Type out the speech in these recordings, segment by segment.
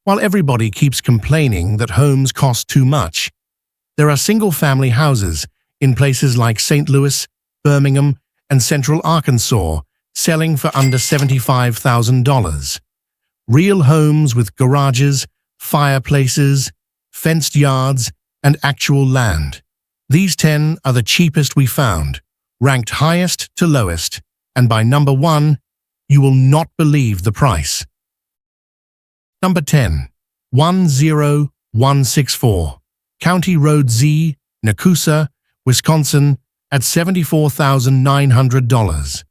While everybody keeps complaining that homes cost too much, there are single-family houses in places like St. Louis, Birmingham, and Central Arkansas selling for under $75,000. Real homes with garages, fireplaces, fenced yards, and actual land. These 10 are the cheapest we found, ranked highest to lowest, and by number 1, you will not believe the price. Number 10. 10164. County Road Z, Nekoosa, Wisconsin, at $74,900.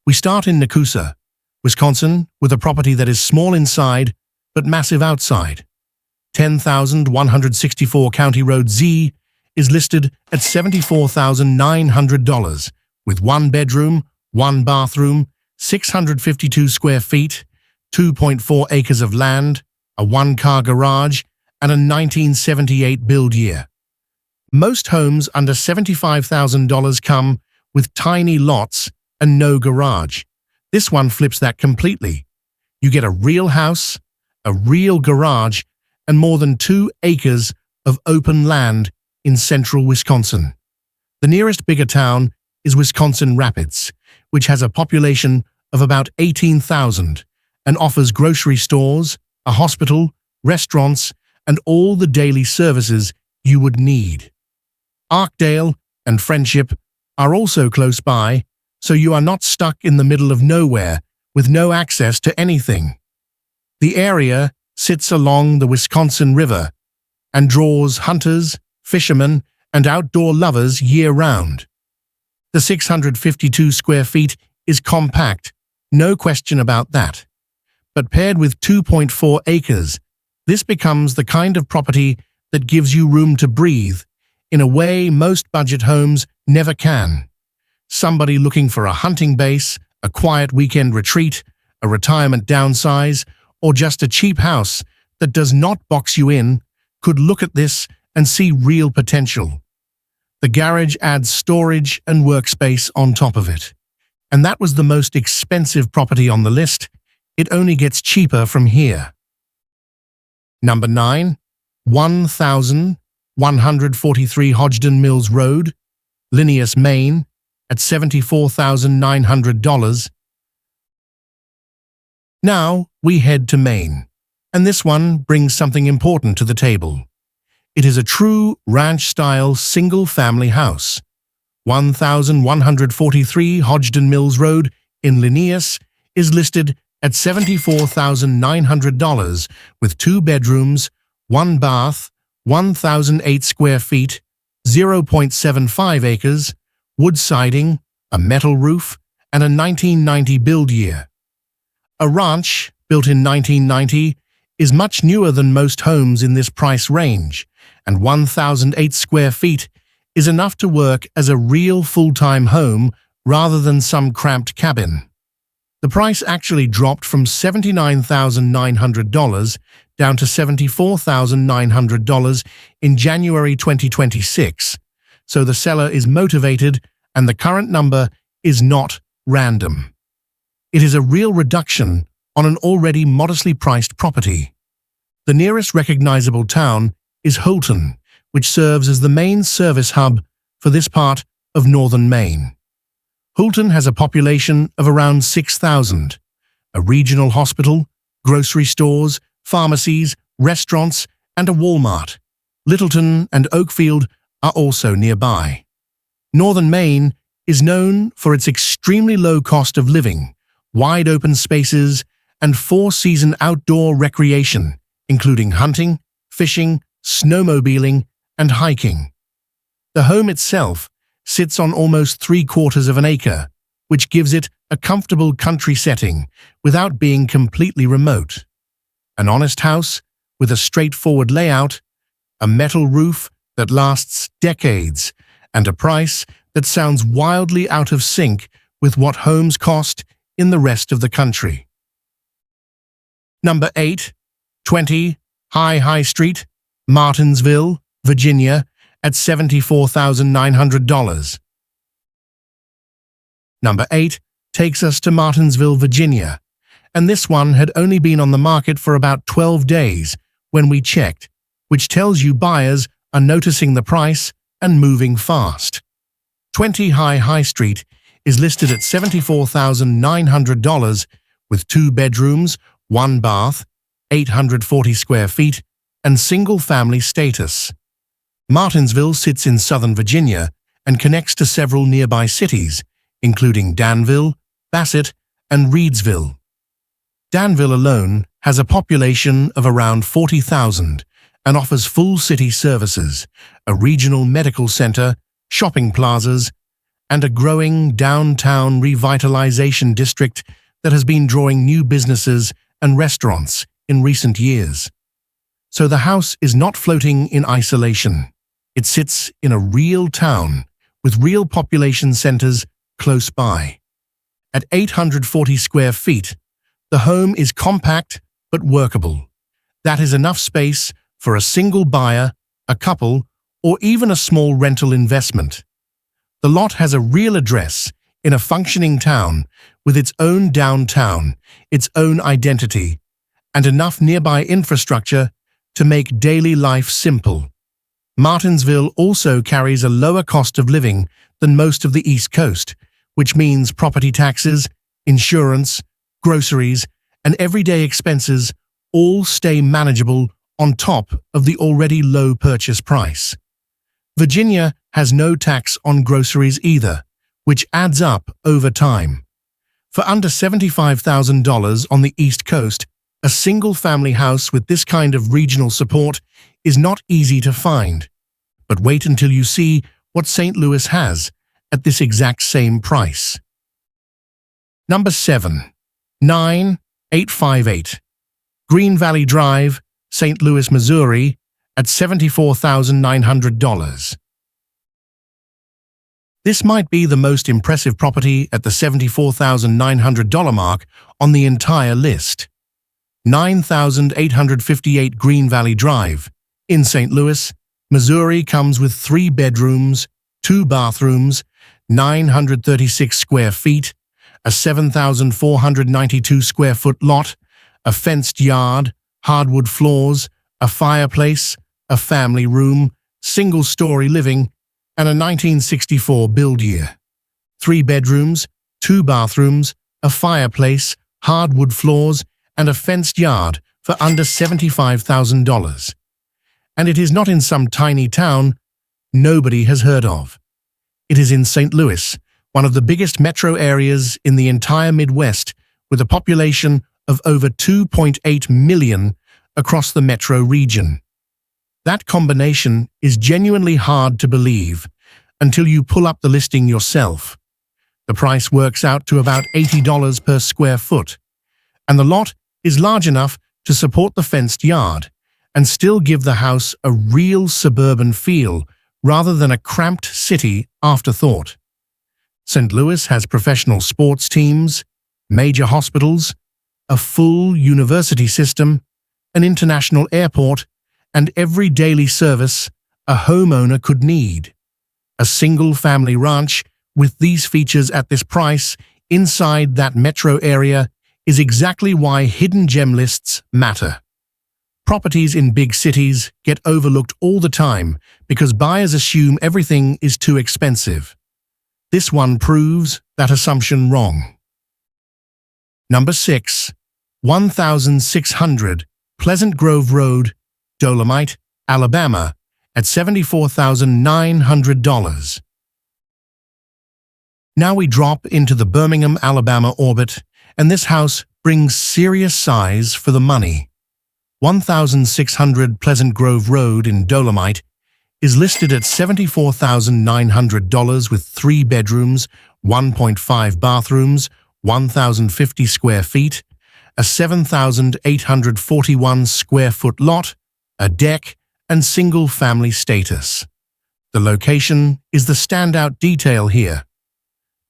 We start in Nekoosa, Wisconsin, with a property that is small inside but massive outside. 10,164 County Road Z is listed at $74,900 with 1 bedroom, 1 bathroom, 652 square feet, 2.4 acres of land, a 1-car garage, and a 1978 build year. Most homes under $75,000 come with tiny lots and no garage. This one flips that completely. You get a real house, a real garage, and more than 2 acres of open land in central Wisconsin. The nearest bigger town is Wisconsin Rapids, which has a population of about 18,000 and offers grocery stores, a hospital, restaurants, and all the daily services you would need. Arkdale and Friendship are also close by, so you are not stuck in the middle of nowhere with no access to anything. The area sits along the Wisconsin River and draws hunters, fishermen, and outdoor lovers year-round. The 652 square feet is compact, no question about that. But paired with 2.4 acres, this becomes the kind of property that gives you room to breathe in a way most budget homes never can. Somebody looking for a hunting base, a quiet weekend retreat, a retirement downsize, or just a cheap house that does not box you in could look at this and see real potential. The garage adds storage and workspace on top of it. And that was the most expensive property on the list. It only gets cheaper from here. Number 9. 1,143 Hodgdon Mills Road, Linneus, Maine, at $74,900. Now we head to Maine, and this one brings something important to the table. It is a true ranch-style single-family house. 1,143 Hodgdon Mills Road in Linneus is listed at $74,900 with 2 bedrooms, 1 bath, 1,008 square feet, 0.75 acres, wood siding, a metal roof, and a 1990 build year. A ranch, built in 1990, is much newer than most homes in this price range, and 1,008 square feet is enough to work as a real full-time home rather than some cramped cabin. The price actually dropped from $79,900 down to $74,900 in January 2026, so the seller is motivated and the current number is not random. It is a real reduction on an already modestly priced property. The nearest recognizable town is Hodgdon, which serves as the main service hub for this part of northern Maine. Hodgdon has a population of around 6,000, a regional hospital, grocery stores, pharmacies, restaurants, and a Walmart. Littleton and Oakfield are also nearby. Northern Maine is known for its extremely low cost of living, wide open spaces, and 4-season outdoor recreation, including hunting, fishing, snowmobiling, and hiking. The home itself sits on almost 3/4 of an acre, which gives it a comfortable country setting without being completely remote. An honest house with a straightforward layout, a metal roof that lasts decades, and a price that sounds wildly out of sync with what homes cost in the rest of the country. Number 8. 20 High Street, Martinsville, Virginia, at $74,900. Number 8 takes us to Martinsville, Virginia, and this one had only been on the market for about 12 days when we checked, which tells you buyers are noticing the price and moving fast. 20 High Street is listed at $74,900 with 2 bedrooms, 1 bath, 840 square feet, and single-family status. Martinsville sits in Southern Virginia and connects to several nearby cities, including Danville, Bassett, and Reedsville. Danville alone has a population of around 40,000 and offers full city services, a regional medical center, shopping plazas, and a growing downtown revitalization district that has been drawing new businesses and restaurants in recent years. So the house is not floating in isolation. It sits in a real town with real population centers close by. At 840 square feet, the home is compact but workable. That is enough space for a single buyer, a couple, or even a small rental investment. The lot has a real address in a functioning town with its own downtown, its own identity, and enough nearby infrastructure to make daily life simple. Martinsville also carries a lower cost of living than most of the East Coast, which means property taxes, insurance, groceries, and everyday expenses all stay manageable on top of the already low purchase price. Virginia has no tax on groceries either, which adds up over time. For under $75,000 on the East Coast, a single-family house with this kind of regional support is not easy to find. But wait until you see what St. Louis has at this exact same price. Number 7. 9858. Green Valley Drive, St. Louis, Missouri, at $74,900. This might be the most impressive property at the $74,900 mark on the entire list. 9858 Green Valley Drive, in St. Louis, Missouri comes with 3 bedrooms, 2 bathrooms, 936 square feet, a 7,492 square foot lot, a fenced yard, hardwood floors, a fireplace, a family room, single-story living, and a 1964 build year. 3 bedrooms, 2 bathrooms, a fireplace, hardwood floors, and a fenced yard for under $75,000. And it is not in some tiny town nobody has heard of. It is in St. Louis, one of the biggest metro areas in the entire Midwest, with a population of over 2.8 million across the metro region. That combination is genuinely hard to believe until you pull up the listing yourself. The price works out to about $80 per square foot, and the lot is large enough to support the fenced yard and still give the house a real suburban feel rather than a cramped city afterthought. St. Louis has professional sports teams, major hospitals, a full university system, an international airport, and every daily service a homeowner could need. A single-family ranch with these features at this price inside that metro area is exactly why hidden gem lists matter. Properties in big cities get overlooked all the time because buyers assume everything is too expensive. This one proves that assumption wrong. Number 6. 1600 Pleasant Grove Road, Dolomite, Alabama, at $74,900. Now we drop into the Birmingham, Alabama orbit, and this house brings serious size for the money. 1600 Pleasant Grove Road in Dolomite is listed at $74,900 with 3 bedrooms, 1.5 bathrooms, 1,050 square feet, a 7,841 square foot lot, a deck, and single-family status. The location is the standout detail here.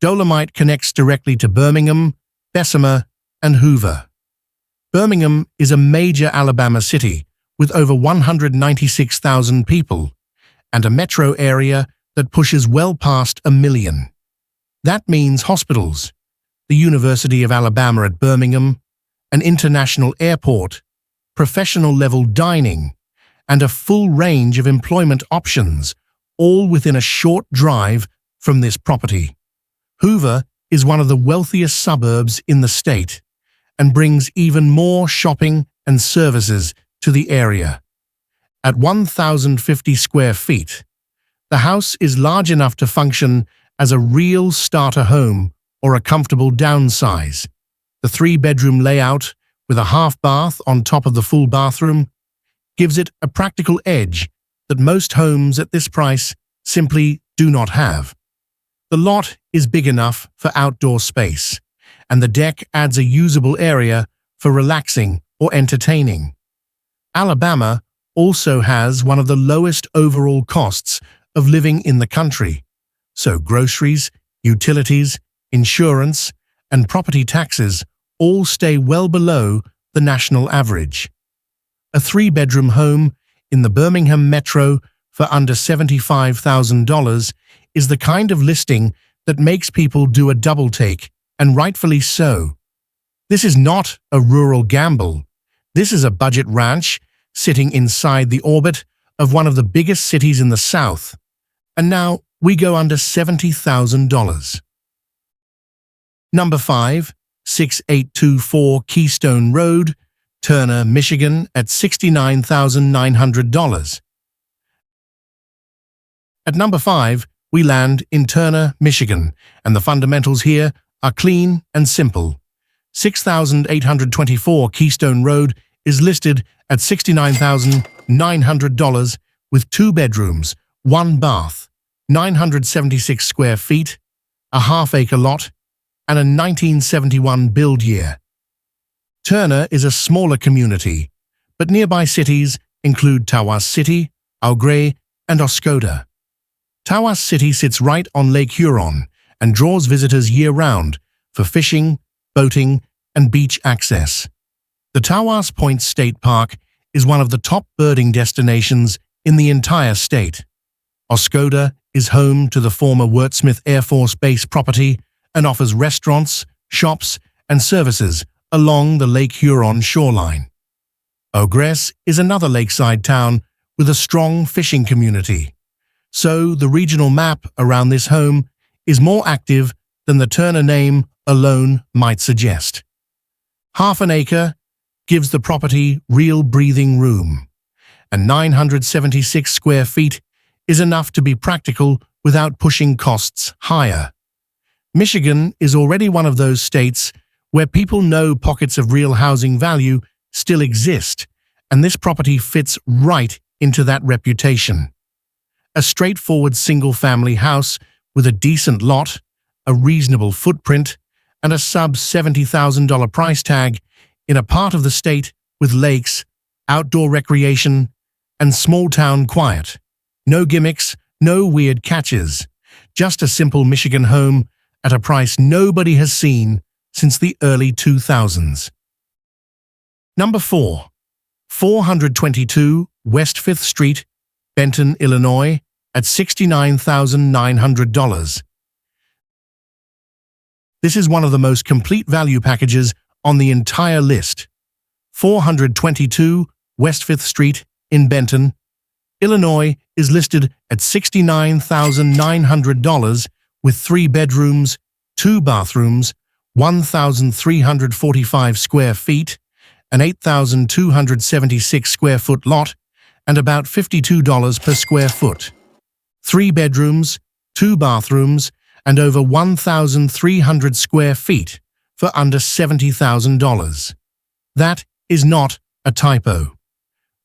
Dolomite connects directly to Birmingham, Bessemer, and Hoover. Birmingham is a major Alabama city with over 196,000 people and a metro area that pushes well past 1 million. That means hospitals, the University of Alabama at Birmingham, an international airport, professional-level dining, and a full range of employment options, all within a short drive from this property. Hoover is one of the wealthiest suburbs in the state and brings even more shopping and services to the area. At 1,050 square feet, the house is large enough to function as a real starter home or a comfortable downsize. The three-bedroom layout with a half bath on top of the full bathroom gives it a practical edge that most homes at this price simply do not have. The lot is big enough for outdoor space, and the deck adds a usable area for relaxing or entertaining. Alabama also has one of the lowest overall costs of living in the country, so groceries, utilities, insurance, and property taxes all stay well below the national average. A three-bedroom home in the Birmingham metro for under $75,000 is the kind of listing that makes people do a double take, and rightfully so. This is not a rural gamble. This is a budget ranch sitting inside the orbit of one of the biggest cities in the South. And now we go under $70,000. Number 5, 6824 Keystone Road, Turner, Michigan at $69,900. At number 5, we land in Turner, Michigan, and the fundamentals here are clean and simple. 6,824 Keystone Road is listed at $69,900 with 2 bedrooms, 1 bath, 976 square feet, a half-acre lot, and a 1971 build year. Turner is a smaller community, but nearby cities include Tawas City, Augrey, and Oscoda. Tawas City sits right on Lake Huron and draws visitors year-round for fishing, boating, and beach access. The Tawas Point State Park is one of the top birding destinations in the entire state. Oscoda is home to the former Wurtsmith Air Force Base property and offers restaurants, shops, and services along the Lake Huron shoreline. Augrey is another lakeside town with a strong fishing community. So the regional map around this home is more active than the Turner name alone might suggest. Half an acre gives the property real breathing room, and 976 square feet is enough to be practical without pushing costs higher. Michigan is already one of those states where people know pockets of real housing value still exist, and this property fits right into that reputation. A straightforward single-family house with a decent lot, a reasonable footprint, and a sub-$70,000 price tag in a part of the state with lakes, outdoor recreation, and small-town quiet. No gimmicks, no weird catches. Just a simple Michigan home at a price nobody has seen since the early 2000s. Number 4, 422 West 5th Street, Benton, Illinois, at $69,900. This is one of the most complete value packages on the entire list. 422 West 5th Street in Benton, Illinois is listed at $69,900 with 3 bedrooms, 2 bathrooms, 1,345 square feet, an 8,276 square foot lot, and about $52 per square foot. 3 bedrooms, 2 bathrooms, and over 1,300 square feet for under $70,000. That is not a typo.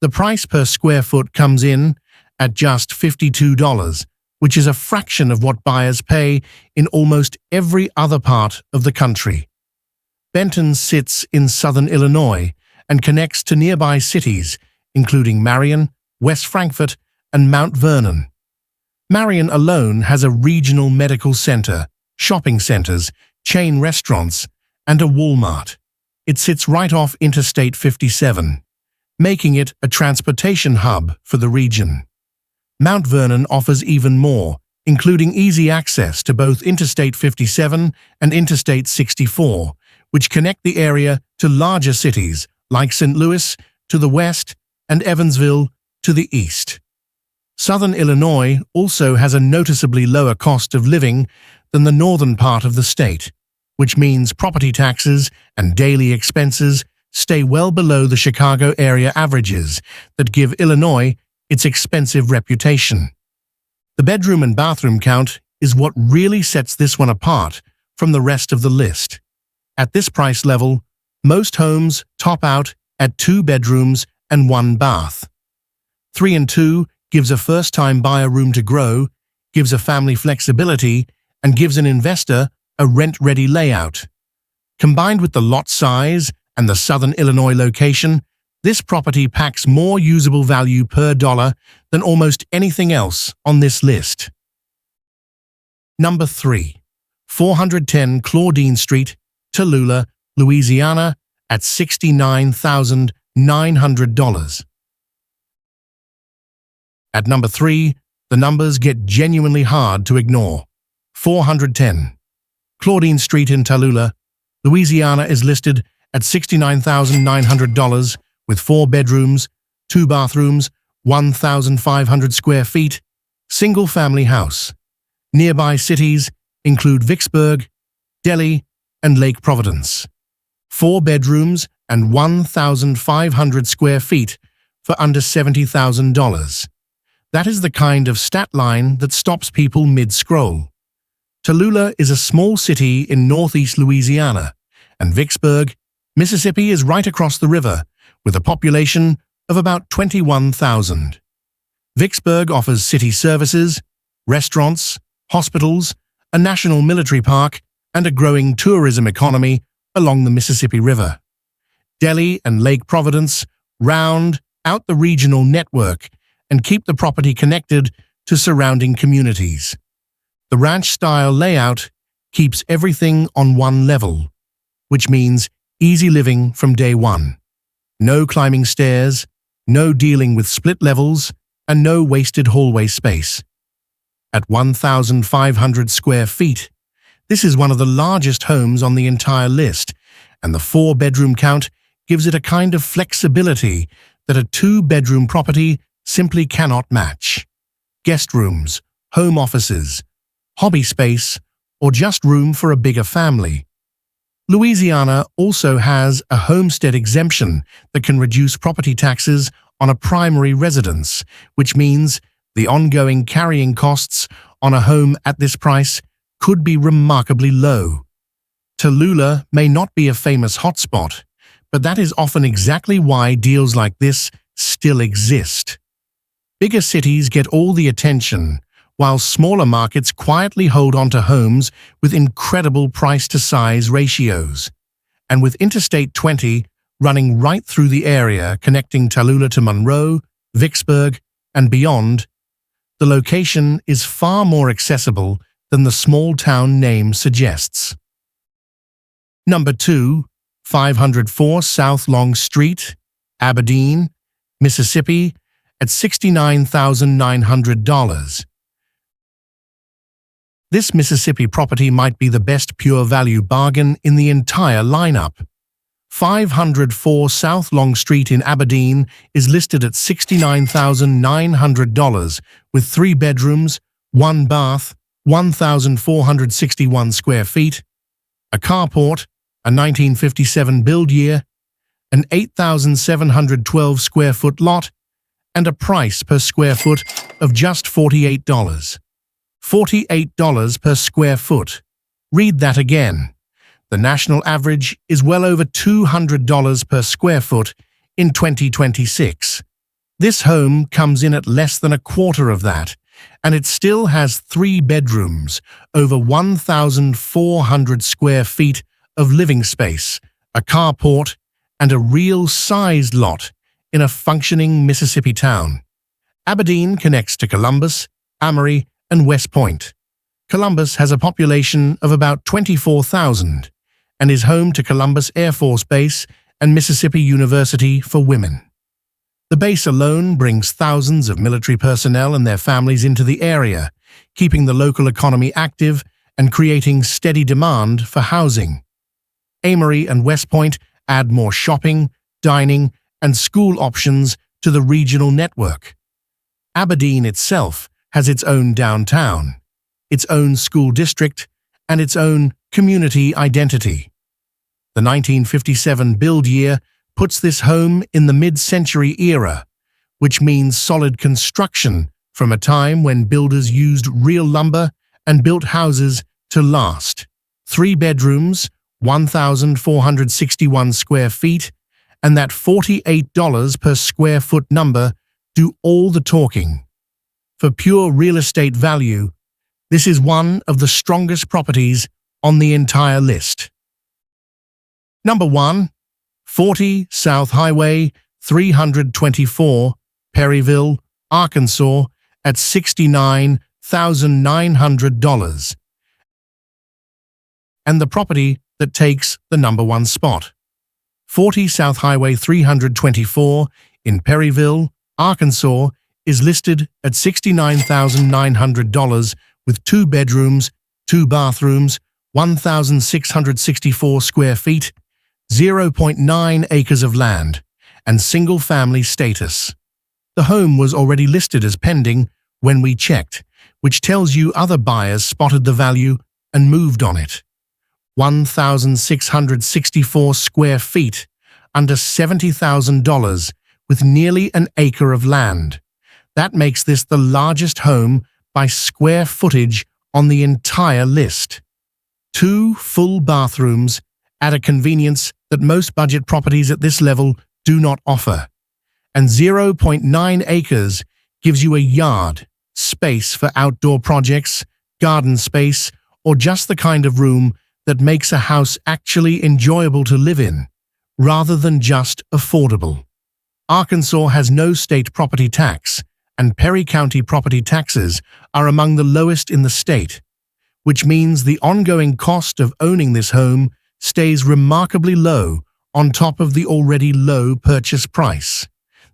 The price per square foot comes in at just $52, which is a fraction of what buyers pay in almost every other part of the country. Benton sits in southern Illinois and connects to nearby cities, including Marion, West Frankfort, and Mount Vernon. Marion alone has a regional medical center, shopping centers, chain restaurants, and a Walmart. It sits right off Interstate 57, making it a transportation hub for the region. Mount Vernon offers even more, including easy access to both Interstate 57 and Interstate 64, which connect the area to larger cities like St. Louis to the west and Evansville to the east. Southern Illinois also has a noticeably lower cost of living than the northern part of the state, which means property taxes and daily expenses stay well below the Chicago area averages that give Illinois its expensive reputation. The bedroom and bathroom count is what really sets this one apart from the rest of the list. At this price level, most homes top out at 2 bedrooms and 1 bath. 3 and 2 gives a first-time buyer room to grow, gives a family flexibility, and gives an investor a rent-ready layout. Combined with the lot size and the Southern Illinois location, this property packs more usable value per dollar than almost anything else on this list. Number 3. 410 Claudine Street, Tallulah, Louisiana, at $69,900. At number 3, the numbers get genuinely hard to ignore. 410 Claudine Street in Tallulah, Louisiana is listed at $69,900 with 4 bedrooms, 2 bathrooms, 1,500 square feet, single-family house. Nearby cities include Vicksburg, Delhi, and Lake Providence. 4 bedrooms and 1,500 square feet for under $70,000. That is the kind of stat line that stops people mid-scroll. Tallulah is a small city in northeast Louisiana, and Vicksburg, Mississippi is right across the river, with a population of about 21,000. Vicksburg offers city services, restaurants, hospitals, a national military park, and a growing tourism economy along the Mississippi River. Delhi and Lake Providence round out the regional network and keep the property connected to surrounding communities. The ranch-style layout keeps everything on one level, which means easy living from day one. No climbing stairs, no dealing with split levels, and no wasted hallway space. At 1,500 square feet, this is one of the largest homes on the entire list, and the 4-bedroom count gives it a kind of flexibility that a 2-bedroom property simply cannot match. Guest rooms, home offices, hobby space, or just room for a bigger family. Louisiana also has a homestead exemption that can reduce property taxes on a primary residence, which means the ongoing carrying costs on a home at this price could be remarkably low. Tallulah may not be a famous hotspot, but that is often exactly why deals like this still exist. Bigger cities get all the attention, while smaller markets quietly hold on to homes with incredible price-to-size ratios. And with Interstate 20 running right through the area connecting Tallulah to Monroe, Vicksburg, and beyond, the location is far more accessible than the small-town name suggests. Number 2, 504 South Long Street, Aberdeen, Mississippi, at $69,900. This Mississippi property might be the best pure value bargain in the entire lineup. 504 South Long Street in Aberdeen is listed at $69,900 with 3 bedrooms, 1 bath, 1,461 square feet, a carport, a 1957 build year, an 8,712 square foot lot, and a price per square foot of just $48. $48 per square foot. Read that again. The national average is well over $200 per square foot in 2026. This home comes in at less than a quarter of that, and it still has 3 bedrooms, over 1,400 square feet of living space, a carport, and a real-sized lot in a functioning Mississippi town. Aberdeen connects to Columbus, Amory, and West Point. Columbus has a population of about 24,000 and is home to Columbus Air Force Base and Mississippi University for Women. The base alone brings thousands of military personnel and their families into the area, keeping the local economy active and creating steady demand for housing. Amory and West Point add more shopping, dining, and school options to the regional network. Aberdeen itself has its own downtown, its own school district, and its own community identity. The 1957 build year puts this home in the mid-century era, which means solid construction from a time when builders used real lumber and built houses to last. 3 bedrooms, 1,461 square feet, and that $48 per square foot number do all the talking. For pure real estate value, this is one of the strongest properties on the entire list. Number 1. 40 South Highway 324, Perryville, Arkansas, at $69,900. And the property that takes the number 1 spot. 40 South Highway 324 in Perryville, Arkansas, is listed at $69,900 with 2 bedrooms, 2 bathrooms, 1,664 square feet, 0.9 acres of land, and single-family status. The home was already listed as pending when we checked, which tells you other buyers spotted the value and moved on it. 1,664 square feet, under $70,000, with nearly an acre of land. That makes this the largest home by square footage on the entire list. 2 full bathrooms at a convenience that most budget properties at this level do not offer. And 0.9 acres gives you a yard, space for outdoor projects, garden space, or just the kind of room that makes a house actually enjoyable to live in, rather than just affordable. Arkansas has no state property tax, and Perry County property taxes are among the lowest in the state, which means the ongoing cost of owning this home stays remarkably low on top of the already low purchase price.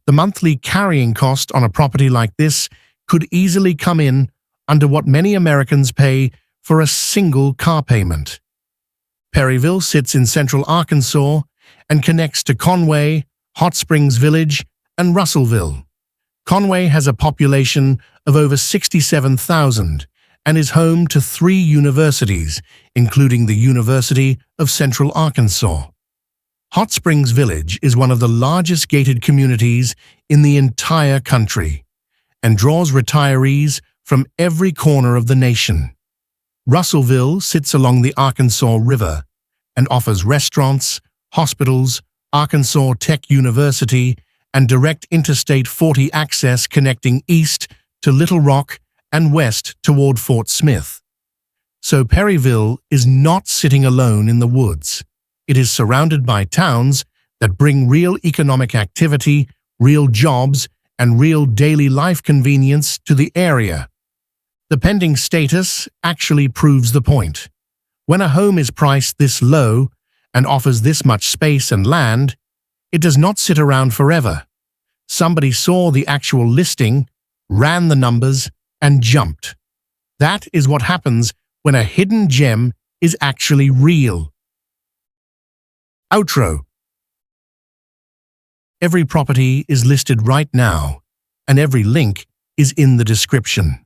The monthly carrying cost on a property like this could easily come in under what many Americans pay for a single car payment. Perryville sits in central Arkansas and connects to Conway, Hot Springs Village, and Russellville. Conway has a population of over 67,000 and is home to 3 universities, including the University of Central Arkansas. Hot Springs Village is one of the largest gated communities in the entire country and draws retirees from every corner of the nation. Russellville sits along the Arkansas River and offers restaurants, hospitals, Arkansas Tech University, and direct Interstate 40 access connecting east to Little Rock and west toward Fort Smith. So Perryville is not sitting alone in the woods. It is surrounded by towns that bring real economic activity, real jobs, and real daily life convenience to the area. The pending status actually proves the point. When a home is priced this low and offers this much space and land, it does not sit around forever. Somebody saw the actual listing, ran the numbers, and jumped. That is what happens when a hidden gem is actually real. Outro. Every property is listed right now, and every link is in the description.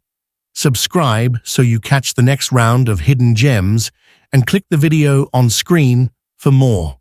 Subscribe so you catch the next round of hidden gems, and click the video on screen for more.